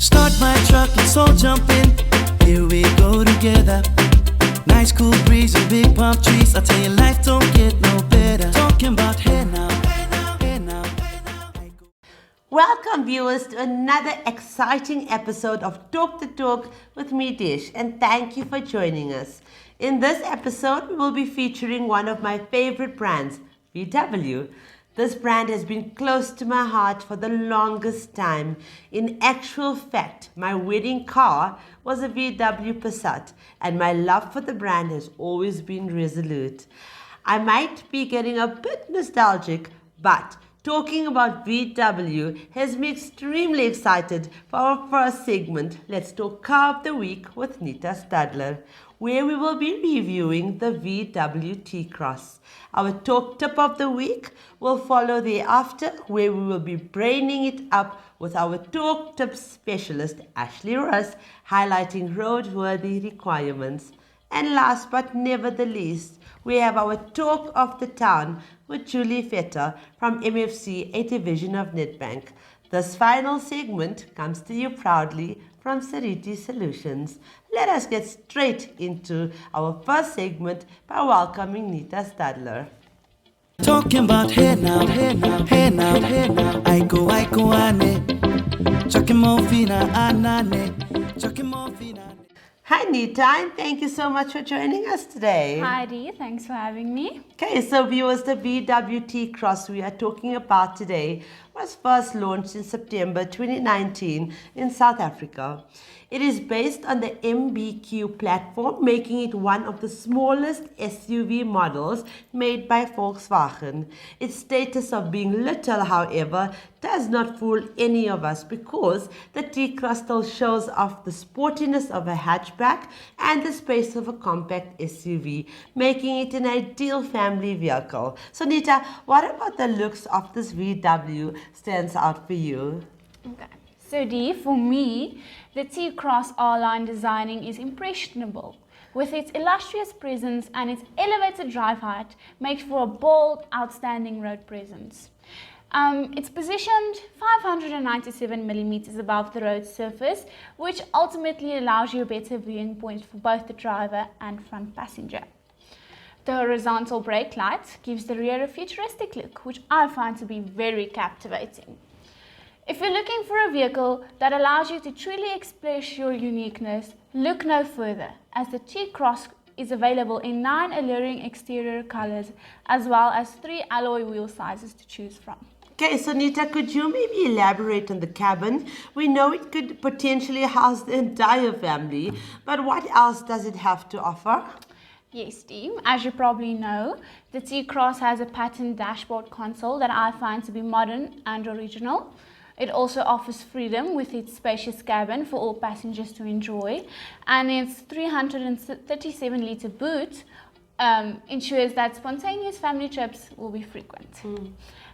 Start my truck, let's all jump in. Here we go together. Nice cool breeze and big palm trees. I tell you, life don't get no better. Talking about hey now, hey now, hey now, hey now. Welcome viewers to another exciting episode of Talk the Talk with me, Desh, and thank you for joining us. In this episode, we will be featuring one of my favorite brands, VW. This brand has been close to my heart for the longest time. In actual fact, my wedding car was a VW Passat, and my love for the brand has always been resolute. I might be getting a bit nostalgic, but talking about VW has me extremely excited for our first segment, Let's Talk Car of the Week with Nita Stadler, where we will be reviewing the VW TCross. Our talk tip of the week will follow thereafter, where we will be braining it up with our talk tip specialist, Ashley Russ, highlighting roadworthy requirements. And last but never the least, we have our talk of the town with Julie Vetter from MFC, a Division of Nedbank. This final segment comes to you proudly from Sariti Solutions. Let us get straight into our first segment by welcoming Nita Stadler. Talking about hey now, hey now, hey now, hey now. I go, ane. Chucking more fina, anane. Chucking more fina. Hi Nita, and thank you so much for joining us today. Hi Dee, thanks for having me. Okay, so viewers, the VW TCross we are talking about today was first launched in September 2019 in South Africa. It is based on the MBQ platform, making it one of the smallest SUV models made by Volkswagen. Its status of being little, however, does not fool any of us because the TCross still shows off the sportiness of a hatchback and the space of a compact SUV, making it an ideal family vehicle. So Nita, what about the looks of this VW stands out for you? Okay. So Dee, for me, the TCross R-Line designing is impressionable. With its illustrious presence and its elevated drive height, makes for a bold, outstanding road presence. It's positioned 597 millimeters above the road surface, which ultimately allows you a better viewing point for both the driver and front passenger. The horizontal brake light gives the rear a futuristic look, which I find to be very captivating. If you're looking for a vehicle that allows you to truly express your uniqueness, look no further, as the TCross is available in 9 alluring exterior colors, as well as 3 alloy wheel sizes to choose from. Okay, so Nita, could you maybe elaborate on the cabin? We know it could potentially house the entire family, but what else does it have to offer? Yes, Dee. As you probably know, the TCross has a patterned dashboard console that I find to be modern and original. It also offers freedom with its spacious cabin for all passengers to enjoy, and its 337-litre boot ensures that spontaneous family trips will be frequent.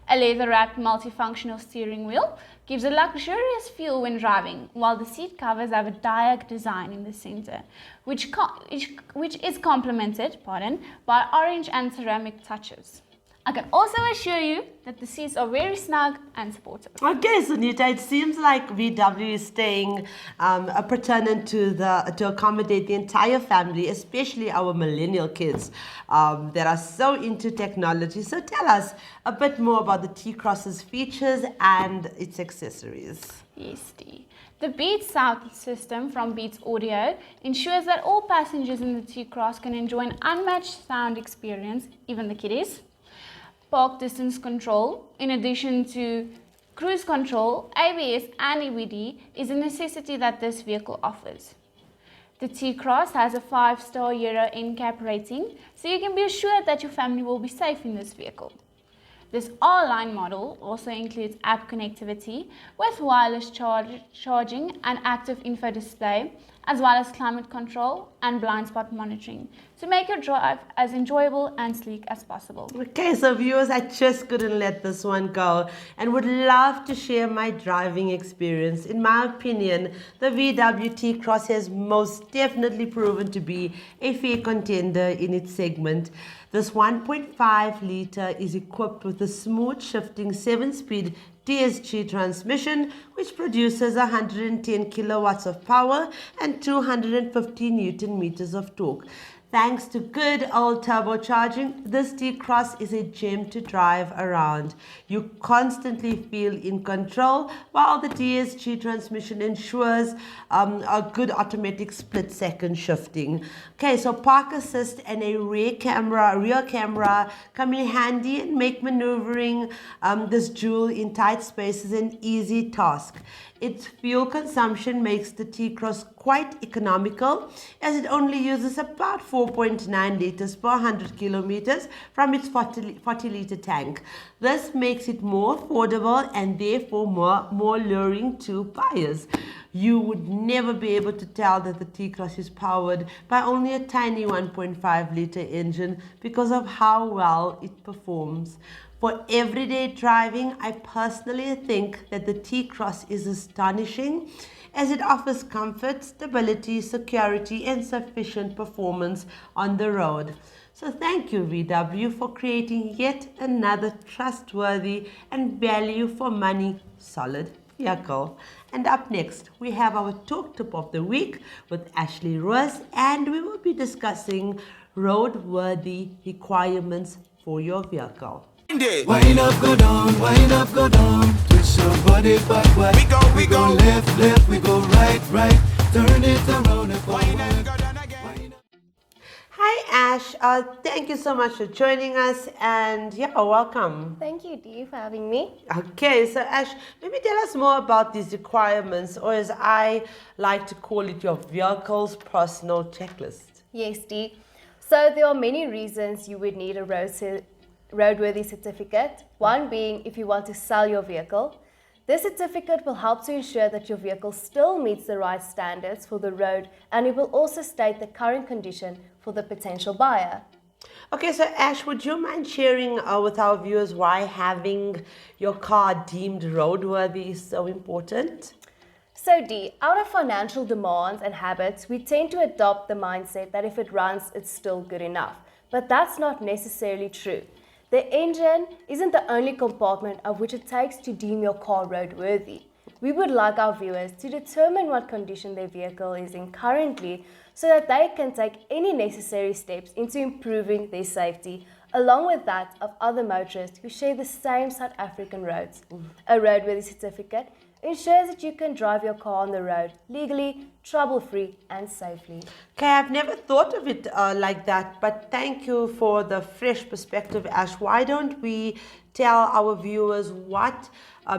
A leather-wrapped multifunctional steering wheel gives a luxurious feel when driving, while the seat covers have a diag design in the center, which is complemented by orange and ceramic touches. I can also assure you that the seats are very snug and supportive. Okay, so Nita, it seems like VW is staying pertinent to accommodate the entire family, especially our millennial kids that are so into technology. So tell us a bit more about the TCross's features and its accessories. Yes, Dee. The Beats sound system from Beats Audio ensures that all passengers in the TCross can enjoy an unmatched sound experience, even the kiddies. Park distance control, in addition to cruise control, ABS and EBD, is a necessity that this vehicle offers. The TCross has a 5-star Euro NCAP rating, so you can be assured that your family will be safe in this vehicle. This R-Line model also includes app connectivity with wireless charging and active info display, as well as climate control and blind spot monitoring to make your drive as enjoyable and sleek as possible. Okay, so viewers, I just couldn't let this one go and would love to share my driving experience. In my opinion, the VW TCross has most definitely proven to be a fair contender in its segment. This 1.5 litre is equipped with a smooth shifting 7-speed DSG transmission, which produces 110 kilowatts of power and 250 Newton meters of torque. Thanks to good old turbocharging, this T-Cross is a gem to drive around. You constantly feel in control, while the DSG transmission ensures a good automatic split-second shifting. Okay, so park assist and a rear camera come in handy and make maneuvering this Jules in tight spaces an easy task. Its fuel consumption makes the T-Cross quite economical, as it only uses about 4.9 liters per 100 kilometers from its 40-liter tank. This makes it more affordable and therefore more luring to buyers. You would never be able to tell that the T-Cross is powered by only a tiny 1.5-liter engine because of how well it performs. For everyday driving, I personally think that the T-Cross is astonishing, as it offers comfort, stability, security, and sufficient performance on the road. So thank you, VW, for creating yet another trustworthy and value for money solid vehicle. And up next, we have our talk tip of the week with Ashley Roos, and we will be discussing roadworthy requirements for your vehicle. Wind up, go down, wind up, go down. Twist your body backward. We go left, we go right. Turn it around and forward. Hi Ash, thank you so much for joining us, and welcome. Thank you, Dee, for having me. Okay, so Ash, maybe tell us more about these requirements, or as I like to call it, your vehicle's personal checklist. Yes, Dee. So there are many reasons you would need a roadworthy certificate. One being if you want to sell your vehicle. This certificate will help to ensure that your vehicle still meets the right standards for the road, and it will also state the current condition for the potential buyer. Okay, so Ash, would you mind sharing with our viewers why having your car deemed roadworthy is so important? So Dee, out of financial demands and habits, we tend to adopt the mindset that if it runs, it's still good enough. But that's not necessarily true. The engine isn't the only compartment of which it takes to deem your car roadworthy. We would like our viewers to determine what condition their vehicle is in currently so that they can take any necessary steps into improving their safety, along with that of other motorists who share the same South African roads. A roadworthy certificate ensures that you can drive your car on the road legally, trouble-free and safely. Okay, I've never thought of it like that, but thank you for the fresh perspective, Ash. Why don't we tell our viewers what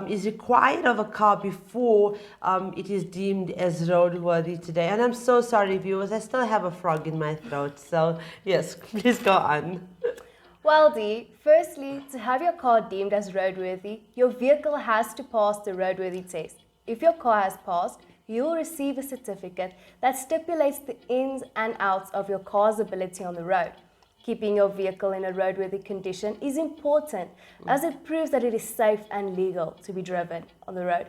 is required of a car before it is deemed as roadworthy today? And I'm so sorry, viewers, I still have a frog in my throat, so yes, please go on. Well, Dee, firstly, to have your car deemed as roadworthy, your vehicle has to pass the roadworthy test. If your car has passed, you will receive a certificate that stipulates the ins and outs of your car's ability on the road. Keeping your vehicle in a roadworthy condition is important, as it proves that it is safe and legal to be driven on the road.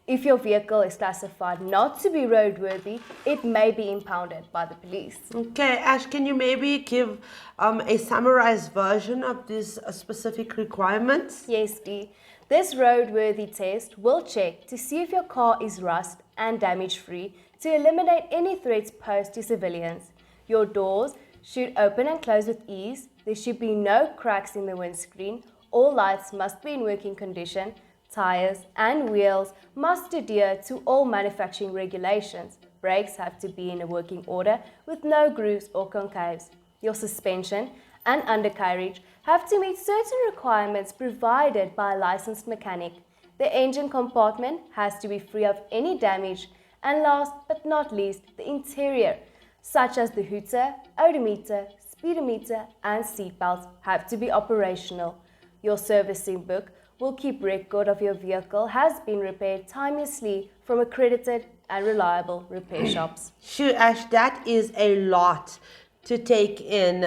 If your vehicle is classified not to be roadworthy, it may be impounded by the police. Okay, Ash, can you maybe give a summarized version of these specific requirements? Yes, Dee. This roadworthy test will check to see if your car is rust and damage-free to eliminate any threats posed to civilians. Your doors should open and close with ease. There should be no cracks in the windscreen. All lights must be in working condition. Tires and wheels must adhere to all manufacturing regulations. Brakes have to be in a working order with no grooves or concaves. Your suspension and undercarriage have to meet certain requirements provided by a licensed mechanic. The engine compartment has to be free of any damage. And last but not least, the interior, such as the hooter, odometer, speedometer and seatbelts have to be operational. Your servicing book will keep record of your vehicle has been repaired timelessly from accredited and reliable repair shops. Sure, Ash, that is a lot to take in,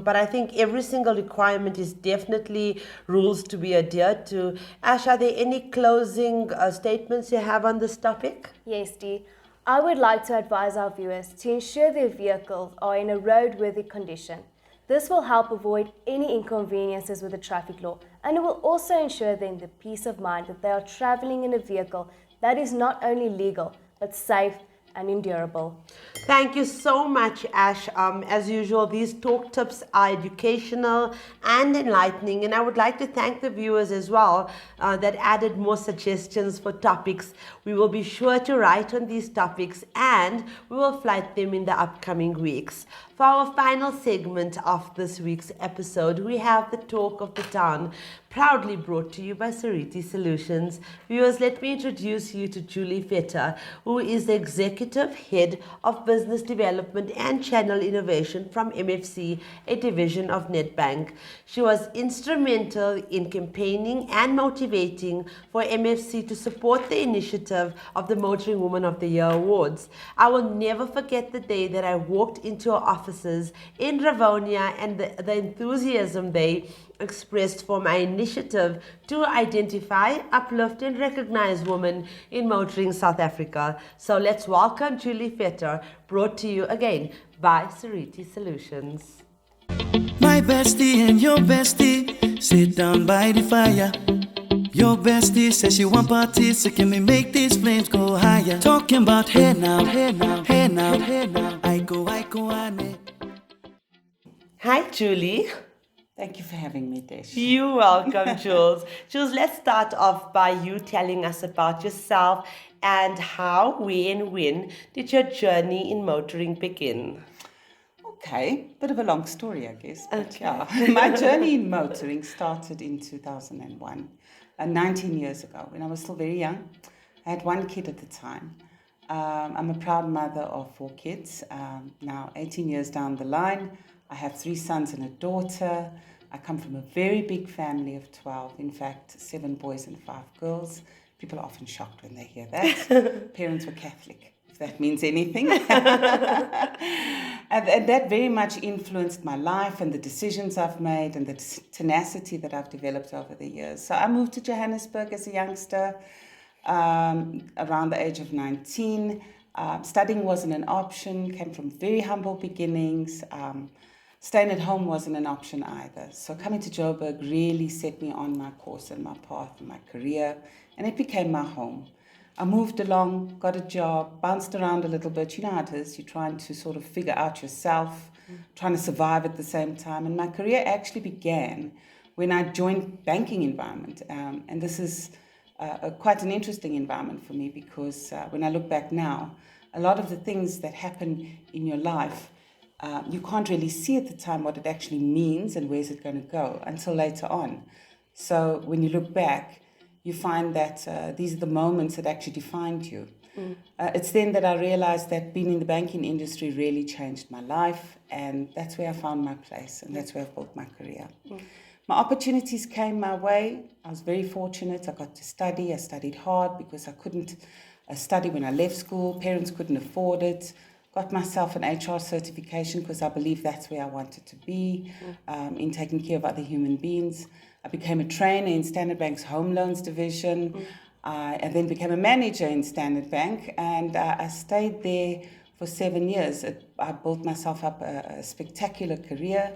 but I think every single requirement is definitely rules to be adhered to. Ash, are there any closing statements you have on this topic? Yes, Dee. I would like to advise our viewers to ensure their vehicles are in a roadworthy condition. This will help avoid any inconveniences with the traffic law and it will also ensure them the peace of mind that they are traveling in a vehicle that is not only legal but safe and endurable. Thank you so much, Ash. As usual, these talk tips are educational and enlightening, and I would like to thank the viewers as well that added more suggestions for topics. We will be sure to write on these topics and we will flight them in the upcoming weeks. For our final segment of this week's episode, we have the Talk of the Town, proudly brought to you by Sariti Solutions. Viewers, let me introduce you to Julie Vetter, who is the Executive Head of Business Development and Channel Innovation from MFC, a division of Nedbank. She was instrumental in campaigning and motivating for MFC to support the initiative of the Motoring Woman of the Year Awards. I will never forget the day that I walked into her offices in Ravonia and the enthusiasm they expressed for my initiative to identify, uplift and recognize women in motoring South Africa. So let's welcome Julie Vetter, brought to you again by Sariti Solutions. My bestie and your bestie sit down by the fire. Your bestie says she want parties, so can we make these flames go higher? Talking about hey now, hey now, hey now, hey now. I go, ane. Hi, Julie. Thank you for having me, Desh. You're welcome, Jules. Jules, let's start off by you telling us about yourself and how, when did your journey in motoring begin? Okay, bit of a long story, I guess. But yeah, my journey in motoring started in 2001, 19 years ago, when I was still very young. I had one kid at the time. I'm a proud mother of 4 kids. Now, 18 years down the line, I have 3 sons and a daughter. I come from a very big family of 12. In fact, 7 boys and 5 girls. People are often shocked when they hear that. Parents were Catholic, if that means anything. and that very much influenced my life and the decisions I've made and the tenacity that I've developed over the years. So I moved to Johannesburg as a youngster around the age of 19. Studying wasn't an option, came from very humble beginnings. Staying at home wasn't an option either. So coming to Joburg really set me on my course and my path and my career, and it became my home. I moved along, got a job, bounced around a little bit. You know how it is, you're trying to sort of figure out yourself, trying to survive at the same time. And my career actually began when I joined banking environment. And this is quite an interesting environment for me because when I look back now, a lot of the things that happen in your life, you can't really see at the time what it actually means and where's it going to go until later on. So when you look back, you find that these are the moments that actually defined you. It's then that I realized that being in the banking industry really changed my life, and that's where I found my place, and that's where I've built my career. My opportunities came my way. I was very fortunate. I got to study. I studied hard because I couldn't study when I left school. Parents couldn't afford it. Got myself an HR certification because I believe that's where I wanted to be, in taking care of other human beings. I became a trainer in Standard Bank's home loans division. I then became a manager in Standard Bank, and I stayed there for 7 years. I built myself up a spectacular career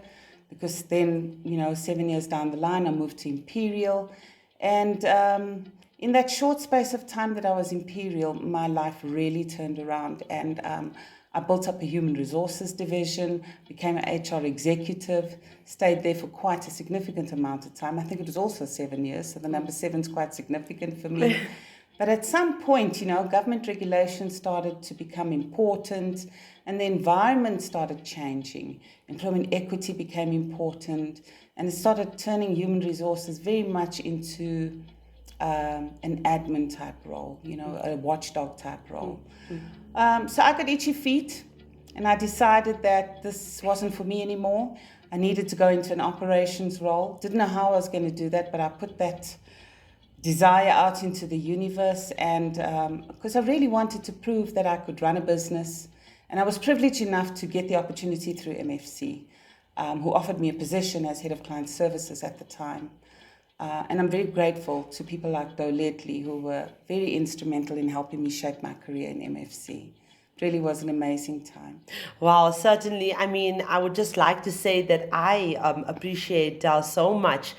because then, 7 years down the line, I moved to Imperial. And in that short space of time that I was Imperial, my life really turned around, and I built up a human resources division, became an HR executive, stayed there for quite a significant amount of time. I think it was also 7 years, so the number 7 is quite significant for me. But at some point, government regulations started to become important, and the environment started changing. Employment equity became important, and it started turning human resources very much into an admin type role, a watchdog type role. So I got itchy feet, and I decided that this wasn't for me anymore. I needed to go into an operations role. Didn't know how I was going to do that, but I put that desire out into the universe, and because I really wanted to prove that I could run a business. And I was privileged enough to get the opportunity through MFC, who offered me a position as head of client services at the time. And I'm very grateful to people like Doe Ledley, who were very instrumental in helping me shape my career in MFC. it really was an amazing time. Wow, certainly. I mean, I would just like to say that I appreciate Dal so much.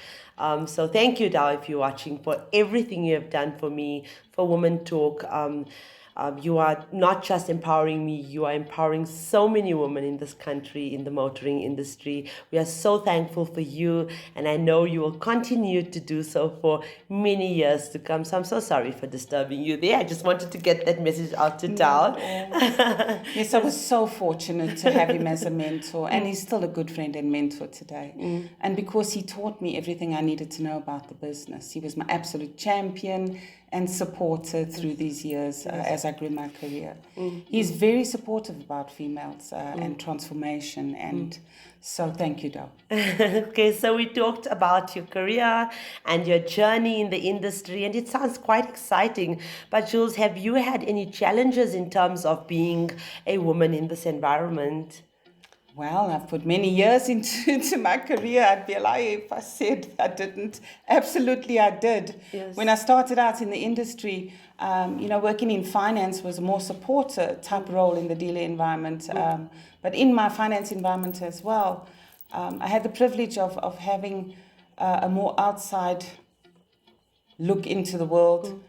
So thank you, Dal, if you're watching, for everything you have done for me, for Women Talk. You are not just empowering me, you are empowering so many women in this country, in the motoring industry. We are so thankful for you, and I know you will continue to do so for many years to come. So I'm so sorry for disturbing you there. I just wanted to get that message out to Dal. Yes, I was so fortunate to have him as a mentor, and he's still a good friend and mentor today. And because he taught me everything I needed to know about the business, he was my absolute champion and supporter through these years as I grew my career. He's very supportive about females and transformation, and so thank you, Dal. Okay, so we talked about your career and your journey in the industry, and it sounds quite exciting. But Jules, have you had any challenges in terms of being a woman in this environment? Well, I've put many years into my career. I'd be a liar if I said I didn't. Absolutely, I did. Yes. When I started out in the industry, working in finance was a more supporter type role in the dealer environment. But in my finance environment as well, I had the privilege of having a more outside look into the world.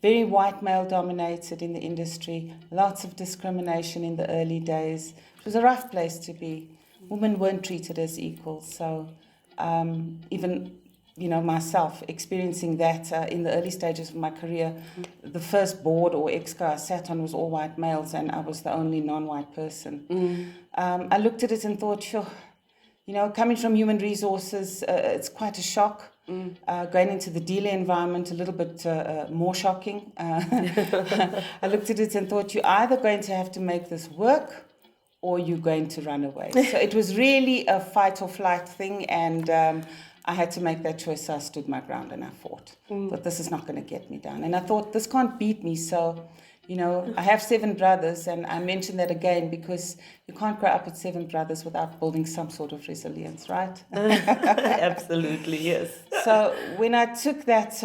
Very white male dominated in the industry, lots of discrimination in the early days. It was a rough place to be. Women weren't treated as equals. So even, myself experiencing that in the early stages of my career, the first board or exco I sat on was all white males, and I was the only non-white person. I looked at it and thought, sure, coming from human resources, it's quite a shock. Going into the dealer environment, a little bit more shocking. I looked at it and thought, you're either going to have to make this work or you're going to run away. So it was really a fight or flight thing, and I had to make that choice. So I stood my ground and I fought. But this is not going to get me down. And I thought, this can't beat me. So, I have 7 brothers, and I mention that again because you can't grow up with 7 brothers without building some sort of resilience, right? Absolutely, yes. So when I took that,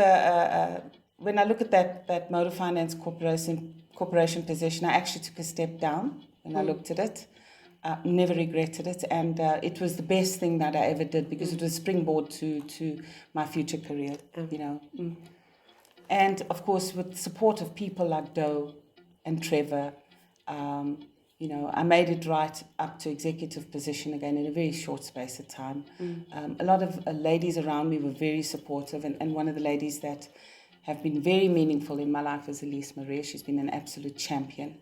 when I look at that motor finance corporation position, I actually took a step down when I looked at it. Never regretted it, and it was the best thing that I ever did because it was a springboard to my future career, And of course, with the support of people like Doe and Trevor, I made it right up to executive position again in a very short space of time. A lot of ladies around me were very supportive, and one of the ladies that have been very meaningful in my life is Elise Marie. She's been an absolute champion.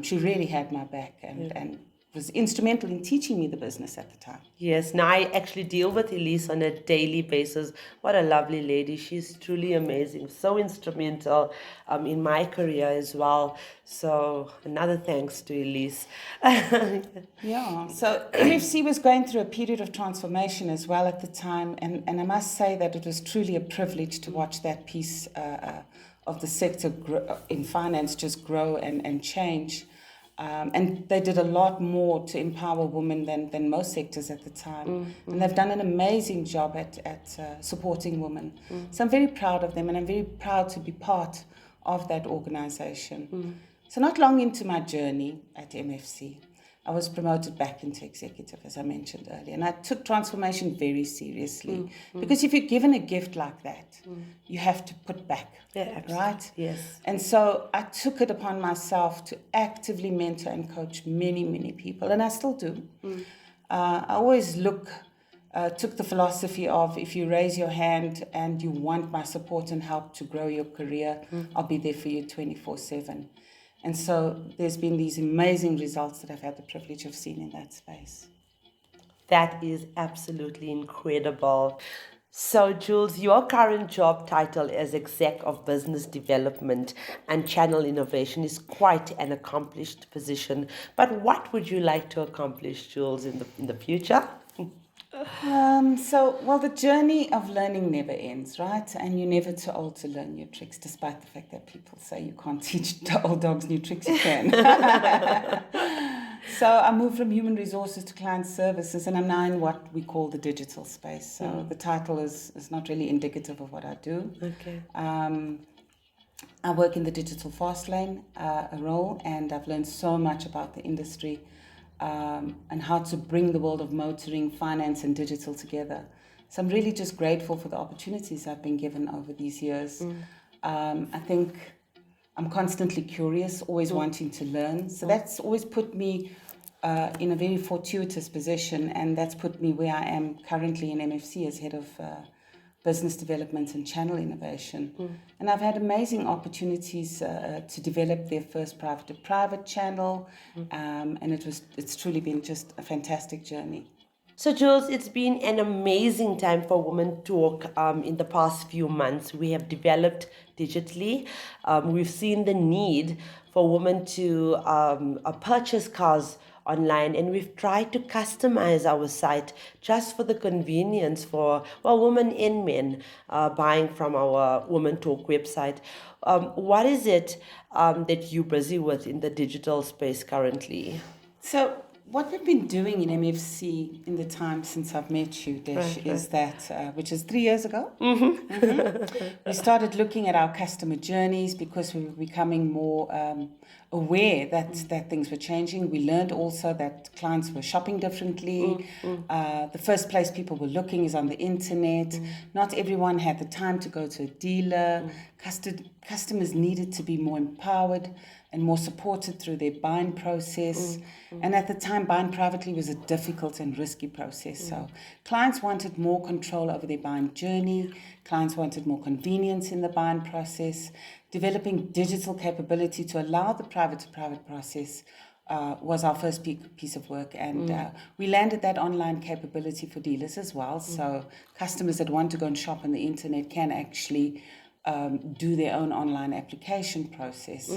She really had my back and was instrumental in teaching me the business at the time. Yes, now I actually deal with Elise on a daily basis. What a lovely lady. She's truly amazing. So instrumental in my career as well. So another thanks to Elise. Yeah, so MFC was going through a period of transformation as well at the time. And I must say that it was truly a privilege to watch that piece of the sector in finance just grow and change. And they did a lot more to empower women than most sectors at the time. And they've done an amazing job at supporting women. So I'm very proud of them, and I'm very proud to be part of that organization. So not long into my journey at MFC, I was promoted back into executive, as I mentioned earlier. And I took transformation very seriously. Because if you're given a gift like that, you have to put back, right? Yes. And so I took it upon myself to actively mentor and coach many, many people. And I still do. I always took the philosophy of, if you raise your hand and you want my support and help to grow your career, I'll be there for you 24/7. And so there's been these amazing results that I've had the privilege of seeing in that space. That is absolutely incredible. So, Jules, your current job title as Exec of Business Development and Channel Innovation is quite an accomplished position. But what would you like to accomplish, Jules, in the future? The journey of learning never ends, right? And you're never too old to learn new tricks, despite the fact that people say you can't teach old dogs new tricks, you can. So I moved from human resources to client services, and I'm now in what we call the digital space. So the title is not really indicative of what I do. Okay. I work in the digital fast lane role, and I've learned so much about the industry and how to bring the world of motoring, finance, and digital together. So I'm really just grateful for the opportunities I've been given over these years. I think I'm constantly curious, always wanting to learn. So that's always put me in a very fortuitous position, and that's put me where I am currently in MFC as head of business development and channel innovation. And I've had amazing opportunities to develop their first private channel, and it's truly been just a fantastic journey. So, Jules, it's been an amazing time for Women Talk in the past few months. We have developed digitally. We've seen the need for women to purchase cars online, and we've tried to customize our site just for the convenience for women and men buying from our Women Talk website. What is it that you're busy with in the digital space currently? So what we've been doing in MFC in the time since I've met you, Desh, is that, which is 3 years ago, we started looking at our customer journeys because we were becoming more aware that things were changing. We learned also that clients were shopping differently. The first place people were looking is on the internet. Not everyone had the time to go to a dealer. Customers needed to be more empowered and more supported through their buying process. And at the time, buying privately was a difficult and risky process. So clients wanted more control over their buying journey. Clients wanted more convenience in the buying process. Developing digital capability to allow the private-to-private process was our first piece of work. And we landed that online capability for dealers as well. So customers that want to go and shop on the internet can actually do their own online application process.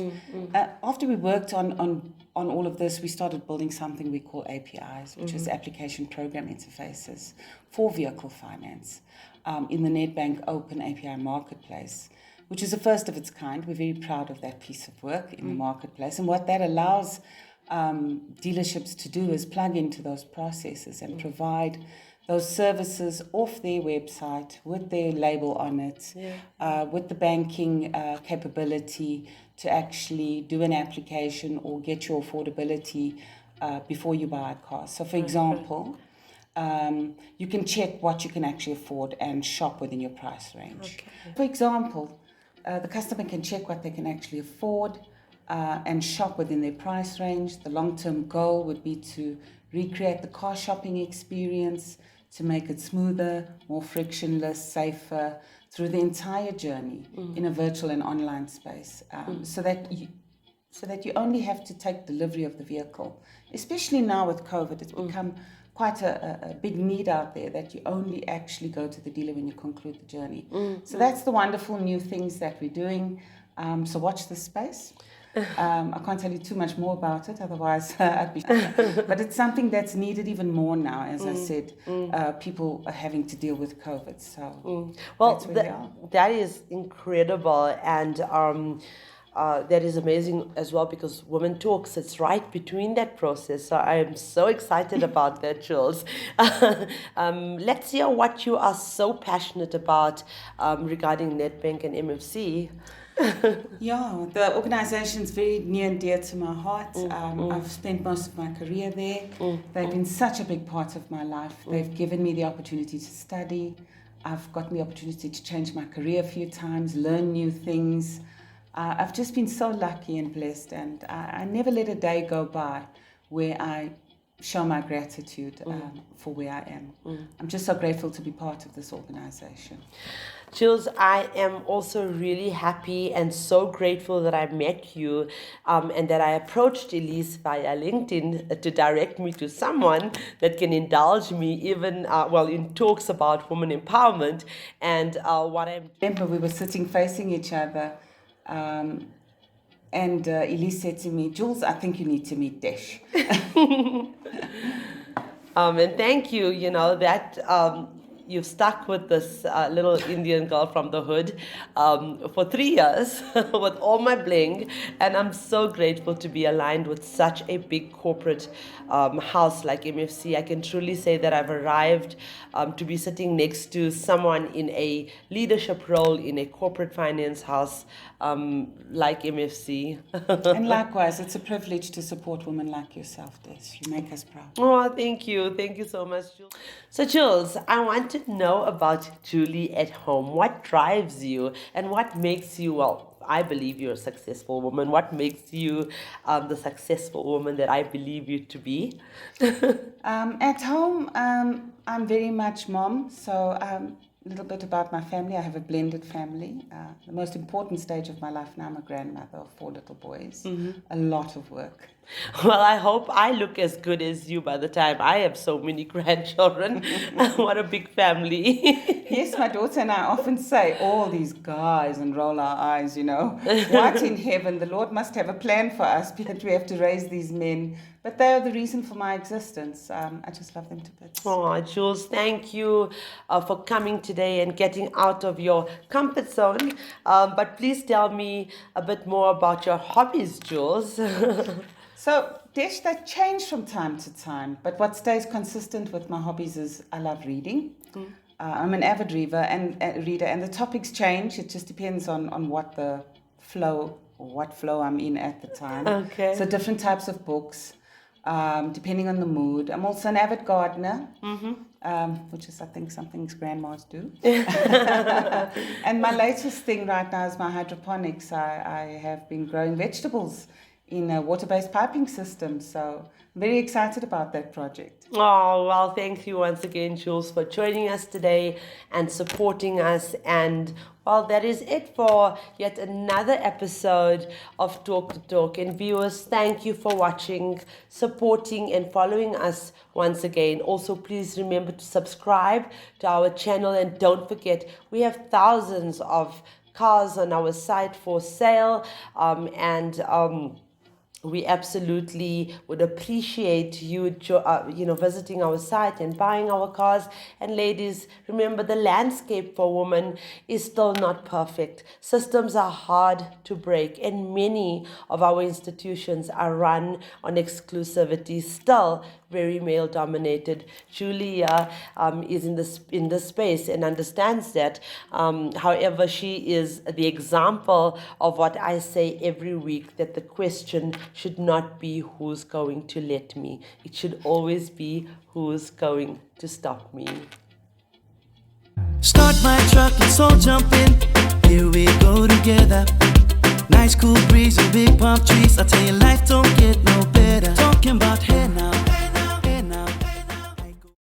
After we worked on all of this, we started building something we call APIs, which is application program interfaces for vehicle finance in the Nedbank Open API Marketplace, which is the first of its kind. We're very proud of that piece of work in the marketplace. And what that allows dealerships to do is plug into those processes and provide those services off their website with their label on it, with the banking capability to actually do an application or get your affordability before you buy a car. So, for example, you can check what you can actually afford and shop within your price range. For example, the customer can check what they can actually afford and shop within their price range. The long-term goal would be to recreate the car shopping experience, to make it smoother, more frictionless, safer through the entire journey in a virtual and online space, so that you only have to take delivery of the vehicle. Especially now with COVID, it's become quite a big need out there that you only actually go to the dealer when you conclude the journey. So that's the wonderful new things that we're doing. So watch this space. I can't tell you too much more about it, otherwise I'd be... But it's something that's needed even more now, as I said. People are having to deal with COVID, so that is incredible, and that is amazing as well, because Women Talk sits right between that process. So I am so excited about that, Jules. Let's hear what you are so passionate about regarding Nedbank and MFC. Yeah, the organization's very near and dear to my heart. I've spent most of my career there. They've been such a big part of my life. They've given me the opportunity to study. I've gotten the opportunity to change my career a few times, learn new things. I've just been so lucky and blessed, and I never let a day go by where I show my gratitude for where I am. I'm just so grateful to be part of this organization. Jules, I am also really happy and so grateful that I met you and that I approached Elise via LinkedIn to direct me to someone that can indulge me even, in talks about women empowerment. And what I'm... Remember, we were sitting facing each other and Elise said to me, "Jules, I think you need to meet Desh." And thank you, that... you've stuck with this little Indian girl from the hood for 3 years with all my bling, and I'm so grateful to be aligned with such a big corporate house like MFC. I can truly say that I've arrived to be sitting next to someone in a leadership role in a corporate finance house like MFC. And likewise, it's a privilege to support women like yourself, Desh. You make us proud. Oh, thank you. Thank you so much, Jules. So, Jules, I want to know about Julie at home. What drives you and what makes you, well, I believe you're a successful woman. What makes you the successful woman that I believe you to be? At home, I'm very much mom, so a little bit about my family. I have a blended family. The most important stage of my life now, I'm a grandmother of 4 little boys. A lot of work. Well, I hope I look as good as you by the time I have so many grandchildren. What a big family. Yes, my daughter and I often say, all these guys, and roll our eyes, you know. What in heaven? The Lord must have a plan for us, but we have to raise these men. But they are the reason for my existence. I just love them to bits. Oh, Jules, thank you for coming today and getting out of your comfort zone. But please tell me a bit more about your hobbies, Jules. So, Desh, they change from time to time, but what stays consistent with my hobbies is I love reading. I'm an avid reader, and the topics change. It just depends on what the flow, or what flow I'm in at the time. Okay. So different types of books, depending on the mood. I'm also an avid gardener, which is, I think, something grandmas do. And my latest thing right now is my hydroponics. I have been growing vegetables in a water-based piping system. So I'm very excited about that project. Oh, well, thank you once again, Jules, for joining us today and supporting us. And, well, that is it for yet another episode of Talk to Talk. And viewers, thank you for watching, supporting, and following us once again. Also, please remember to subscribe to our channel. And don't forget, we have thousands of cars on our site for sale. We absolutely would appreciate you, visiting our site and buying our cars. And ladies, remember, the landscape for women is still not perfect. Systems are hard to break, and many of our institutions are run on exclusivity, still very male-dominated. Julie is in this space and understands that. However, she is the example of what I say every week, that the question should not be who's going to let me. It should always be who's going to stop me. Start my truck, let's all jump in. Here we go together. Nice cool breeze and big palm trees. I tell you, life don't get no better. Talking about hey now.